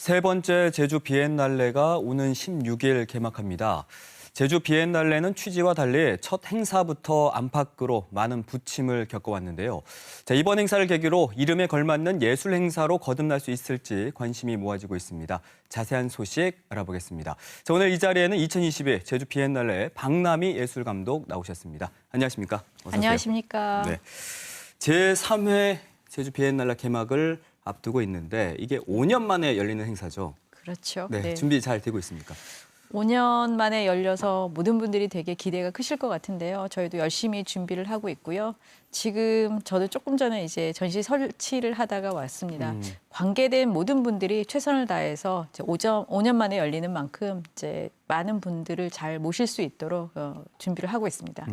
세 번째 제주 비엔날레가 오는 16일 개막합니다. 제주 비엔날레는 취지와 달리 첫 행사부터 안팎으로 많은 부침을 겪어왔는데요. 이번 행사를 계기로 이름에 걸맞는 예술 행사로 거듭날 수 있을지 관심이 모아지고 있습니다. 자세한 소식 알아보겠습니다. 오늘 이 자리에는 2022 제주 비엔날레 박남희 예술감독 나오셨습니다. 안녕하십니까? 어서 오세요. 안녕하십니까? 네. 제3회 제주 비엔날레 개막을 앞두고 있는데 이게 5년 만에 열리는 행사죠. 그렇죠. 네, 준비 잘 되고 있습니까? 5년 만에 열려서 모든 분들이 되게 기대가 크실 것 같은데요. 저희도 열심히 준비를 하고 있고요. 지금 저도 조금 전에 이제 전시 설치를 하다가 왔습니다. 관계된 모든 분들이 최선을 다해서 이제 5년 만에 열리는 만큼 이제 많은 분들을 잘 모실 수 있도록 준비를 하고 있습니다.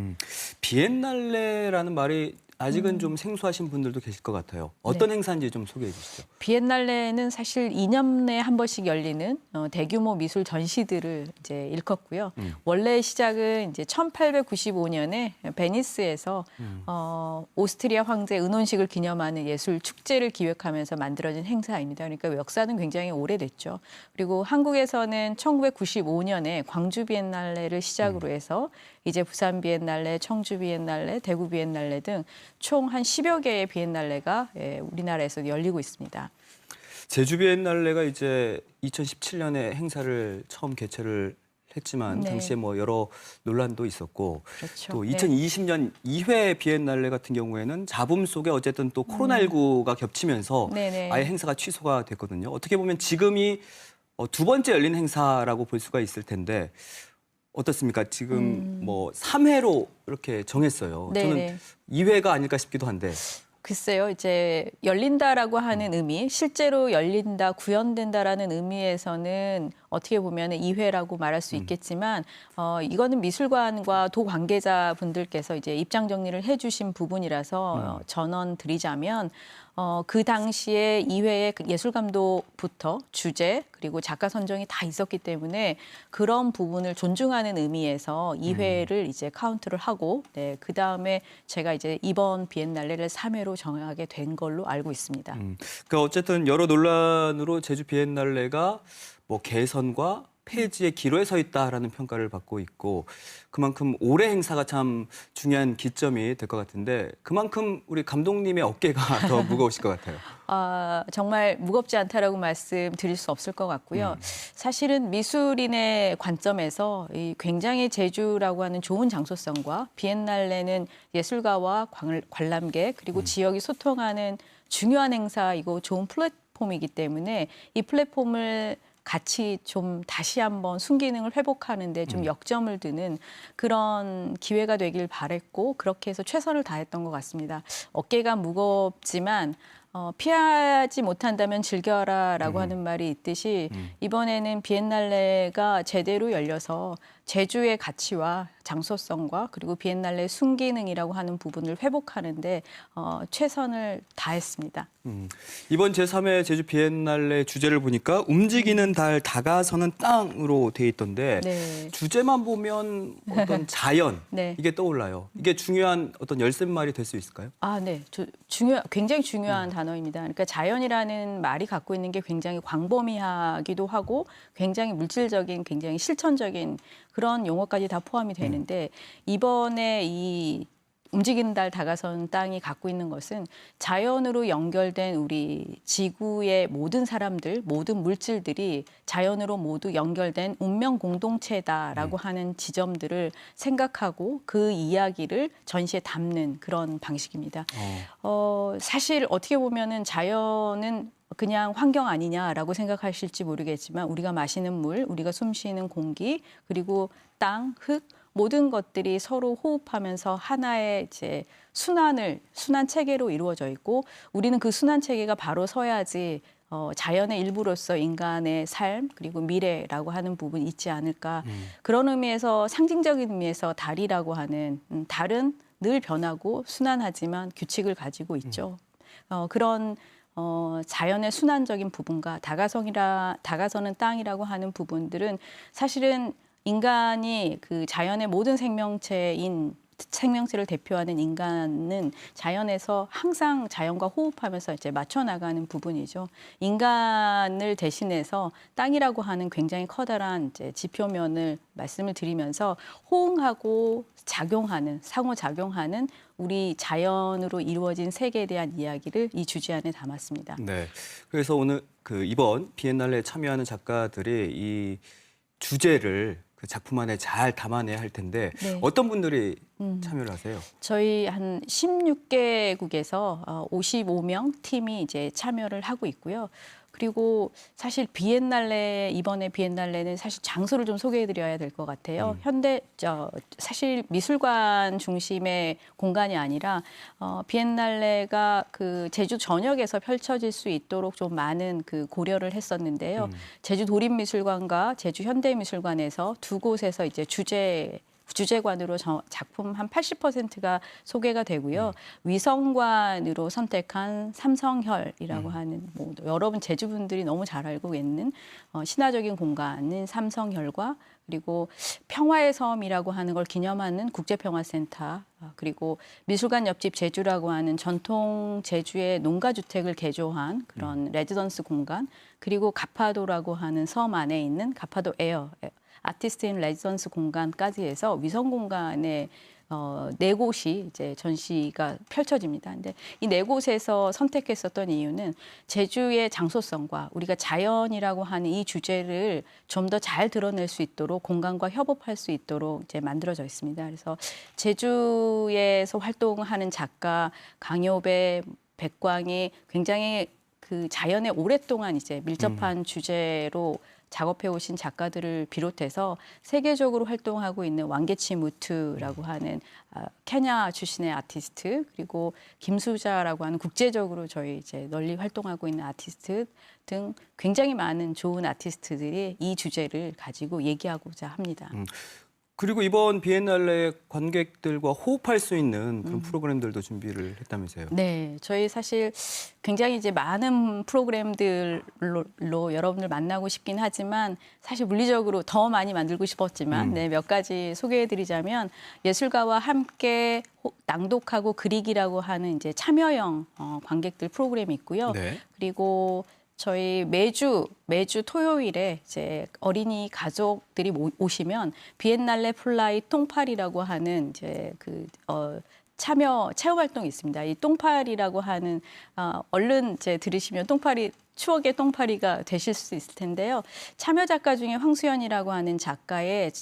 비엔날레라는 말이 아직은 좀 생소하신 분들도 계실 것 같아요. 어떤 행사인지 좀 소개해 주시죠. 비엔날레는 사실 2년에 한 번씩 열리는 대규모 미술 전시들을 이제 일컫고요. 원래 시작은 이제 1895년에 베니스에서 오스트리아 황제 은혼식을 기념하는 예술 축제를 기획하면서 만들어진 행사입니다. 그러니까 역사는 굉장히 오래됐죠. 그리고 한국에서는 1995년에 광주 비엔날레를 시작으로 해서 이제 부산 비엔날레, 청주 비엔날레, 대구 비엔날레 등 총 한 10여 개의 비엔날레가 우리나라에서 열리고 있습니다. 제주 비엔날레가 이제 2017년에 행사를 처음 개최를 했지만 당시에 뭐 여러 논란도 있었고 그렇죠. 또 2020년 2회 비엔날레 같은 경우에는 잡음 속에 어쨌든 또 코로나19가 겹치면서 아예 행사가 취소가 됐거든요. 어떻게 보면 지금이 두 번째 열린 행사라고 볼 수가 있을 텐데 어떻습니까? 지금 뭐 3회로 이렇게 정했어요. 저는 2회가 아닐까 싶기도 한데. 글쎄요, 이제 열린다라고 하는 의미, 실제로 열린다, 구현된다라는 의미에서는 어떻게 보면 2회라고 말할 수 있겠지만, 이거는 미술관과 도 관계자분들께서 이제 입장 정리를 해주신 부분이라서 전원 드리자면, 그 당시에 2회의 예술감독부터 주제 그리고 작가 선정이 다 있었기 때문에 그런 부분을 존중하는 의미에서 2회를 이제 카운트를 하고 그 다음에 제가 이제 이번 비엔날레를 3회로 정하게 된 걸로 알고 있습니다. 그러니까 어쨌든 여러 논란으로 제주 비엔날레가 뭐 개선과 폐지의 기로에 서 있다라는 평가를 받고 있고 그만큼 올해 행사가 참 중요한 기점이 될 것 같은데 그만큼 우리 감독님의 어깨가 더 무거우실 것 같아요. 정말 무겁지 않다라고 말씀드릴 수 없을 것 같고요. 사실은 미술인의 관점에서 굉장히 제주라고 하는 좋은 장소성과 비엔날레는 예술가와 관람객 그리고 지역이 소통하는 중요한 행사이고 좋은 플랫폼이기 때문에 이 플랫폼을 같이 좀 다시 한번 순기능을 회복하는데 좀 역점을 두는 그런 기회가 되길 바랬고 그렇게 해서 최선을 다했던 것 같습니다. 어깨가 무겁지만 피하지 못한다면 즐겨라라고 하는 말이 있듯이 이번에는 비엔날레가 제대로 열려서 제주의 가치와 장소성과 그리고 비엔날레 순기능이라고 하는 부분을 회복하는데 최선을 다했습니다. 이번 제3회 제주 비엔날레 주제를 보니까 움직이는 달, 다가서는 땅으로 돼 있던데 주제만 보면 어떤 자연 이게 떠올라요. 이게 중요한 어떤 열쇠말이 될 수 있을까요? 네. 굉장히 중요한 단어입니다. 그러니까 자연이라는 말이 갖고 있는 게 굉장히 광범위하기도 하고 굉장히 물질적인, 굉장히 실천적인 그런 용어까지 다 포함이 되는데 이번에 이 움직이는 달 다가선 땅이 갖고 있는 것은 자연으로 연결된 우리 지구의 모든 사람들, 모든 물질들이 자연으로 모두 연결된 운명 공동체다라고 하는 지점들을 생각하고 그 이야기를 전시에 담는 그런 방식입니다. 사실 어떻게 보면은 자연은 그냥 환경 아니냐라고 생각하실지 모르겠지만 우리가 마시는 물, 우리가 숨쉬는 공기, 그리고 땅, 흙 모든 것들이 서로 호흡하면서 하나의 이제 순환 체계로 이루어져 있고 우리는 그 순환 체계가 바로 서야지 자연의 일부로서 인간의 삶 그리고 미래라고 하는 부분이 있지 않을까. 그런 의미에서 상징적인 의미에서 달이라고 하는 달은 늘 변하고 순환하지만 규칙을 가지고 있죠. 그런 자연의 순환적인 부분과 다가서는 땅이라고 하는 부분들은 사실은 인간이 그 자연의 모든 생명체인 생명체를 대표하는 인간은 자연에서 항상 자연과 호흡하면서 이제 맞춰 나가는 부분이죠. 인간을 대신해서 땅이라고 하는 굉장히 커다란 이제 지표면을 말씀을 드리면서 호응하고 작용하는, 상호작용하는 우리 자연으로 이루어진 세계에 대한 이야기를 이 주제 안에 담았습니다. 네. 그래서 오늘 이번 비엔날레에 참여하는 작가들이 이 주제를 그 작품 안에 잘 담아내야 할 텐데 네. 어떤 분들이 참여를 하세요? 저희 한 16개국에서 55명 팀이 이제 참여를 하고 있고요. 그리고 사실 이번에 비엔날레는 사실 장소를 좀 소개해드려야 될 것 같아요. 사실 미술관 중심의 공간이 아니라 비엔날레가 그 제주 전역에서 펼쳐질 수 있도록 좀 많은 그 고려를 했었는데요. 제주 도립미술관과 제주 현대미술관에서 두 곳에서 이제 주제관으로 작품 한 80%가 소개가 되고요. 위성관으로 선택한 삼성혈이라고 하는 여러분 제주분들이 너무 잘 알고 있는 신화적인 공간인 삼성혈과 그리고 평화의 섬이라고 하는 걸 기념하는 국제평화센터 그리고 미술관 옆집 제주라고 하는 전통 제주의 농가주택을 개조한 그런 레지던스 공간 그리고 가파도라고 하는 섬 안에 있는 가파도 에어 아티스트 인 레지던스 공간까지 해서 위성 공간에 네 곳이 이제 전시가 펼쳐집니다. 근데 이 네 곳에서 선택했었던 이유는 제주의 장소성과 우리가 자연이라고 하는 이 주제를 좀 더 잘 드러낼 수 있도록 공간과 협업할 수 있도록 이제 만들어져 있습니다. 그래서 제주에서 활동하는 작가 강요배, 백광이 굉장히 그 자연에 오랫동안 이제 밀접한 주제로 작업해 오신 작가들을 비롯해서 세계적으로 활동하고 있는 왕게치 무투라고 하는 케냐 출신의 아티스트 그리고 김수자라고 하는 국제적으로 저희 이제 널리 활동하고 있는 아티스트 등 굉장히 많은 좋은 아티스트들이 이 주제를 가지고 얘기하고자 합니다. 그리고 이번 비엔날레 관객들과 호흡할 수 있는 그런 프로그램들도 준비를 했다면서요? 네, 저희 사실 굉장히 이제 많은 프로그램들로 여러분들 만나고 싶긴 하지만 사실 물리적으로 더 많이 만들고 싶었지만 몇 가지 소개해드리자면 예술가와 함께 낭독하고 그리기라고 하는 이제 참여형 관객들 프로그램이 있고요. 네. 그리고 저희 매주 토요일에 이제 어린이 가족들이 오시면 비엔날레 플라이 똥파리라고 하는 이제 체험 활동이 있습니다. 이 똥파리라고 하는 얼른 이제 들으시면 추억의 똥파리가 되실 수 있을 텐데요. 참여 작가 중에 황수연이라고 하는 작가의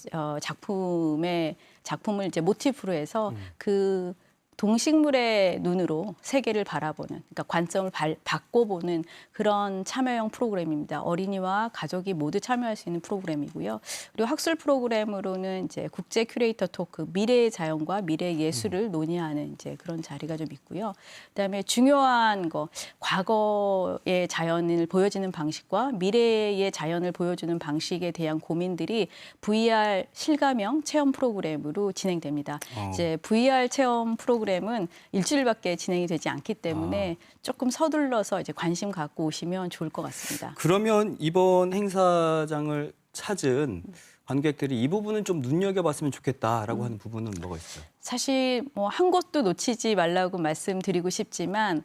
작품을 이제 모티프로 해서 그 동식물의 눈으로 세계를 바라보는, 그러니까 관점을 바꿔보는 그런 참여형 프로그램입니다. 어린이와 가족이 모두 참여할 수 있는 프로그램이고요. 그리고 학술 프로그램으로는 이제 국제 큐레이터 토크, 미래의 자연과 미래의 예술을 논의하는 이제 그런 자리가 좀 있고요. 그다음에 중요한 거, 과거의 자연을 보여지는 방식과 미래의 자연을 보여주는 방식에 대한 고민들이 VR 실감형 체험 프로그램으로 진행됩니다. 이제 VR 체험 프로그램은 일주일밖에 진행이 되지 않기 때문에 조금 서둘러서 이제 관심 갖고 오시면 좋을 것 같습니다. 그러면 이번 행사장을 찾은 관객들이 이 부분은 좀 눈여겨봤으면 좋겠다라고 하는 부분은 뭐가 있어요? 사실 뭐 한 곳도 놓치지 말라고 말씀드리고 싶지만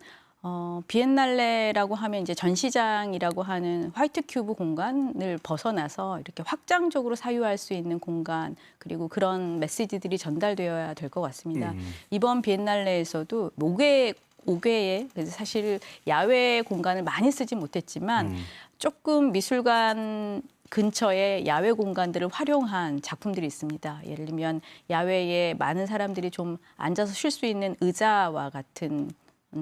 비엔날레라고 하면 이제 전시장이라고 하는 화이트 큐브 공간을 벗어나서 이렇게 확장적으로 사유할 수 있는 공간 그리고 그런 메시지들이 전달되어야 될 것 같습니다. 이번 비엔날레에서도 5개의 사실 야외 공간을 많이 쓰지 못했지만 조금 미술관 근처에 야외 공간들을 활용한 작품들이 있습니다. 예를 들면 야외에 많은 사람들이 좀 앉아서 쉴 수 있는 의자와 같은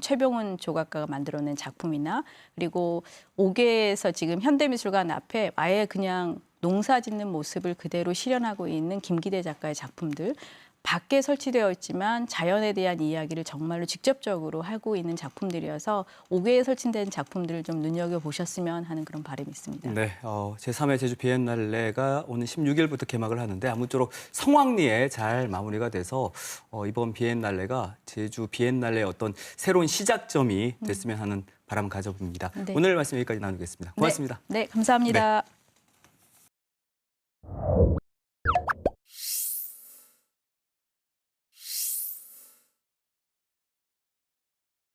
최병훈 조각가가 만들어낸 작품이나 그리고 5개에서 지금 현대미술관 앞에 아예 그냥 농사 짓는 모습을 그대로 실현하고 있는 김기대 작가의 작품들 밖에 설치되어 있지만 자연에 대한 이야기를 정말로 직접적으로 하고 있는 작품들이어서 5개에 설치된 작품들을 좀 눈여겨보셨으면 하는 그런 바람이 있습니다. 네, 제3회 제주 비엔날레가 오늘 16일부터 개막을 하는데 아무쪼록 성황리에 잘 마무리가 돼서 이번 비엔날레가 제주 비엔날레의 어떤 새로운 시작점이 됐으면 하는 바람을 가져봅니다. 네. 오늘 말씀 여기까지 나누겠습니다. 고맙습니다. 네, 감사합니다. 네.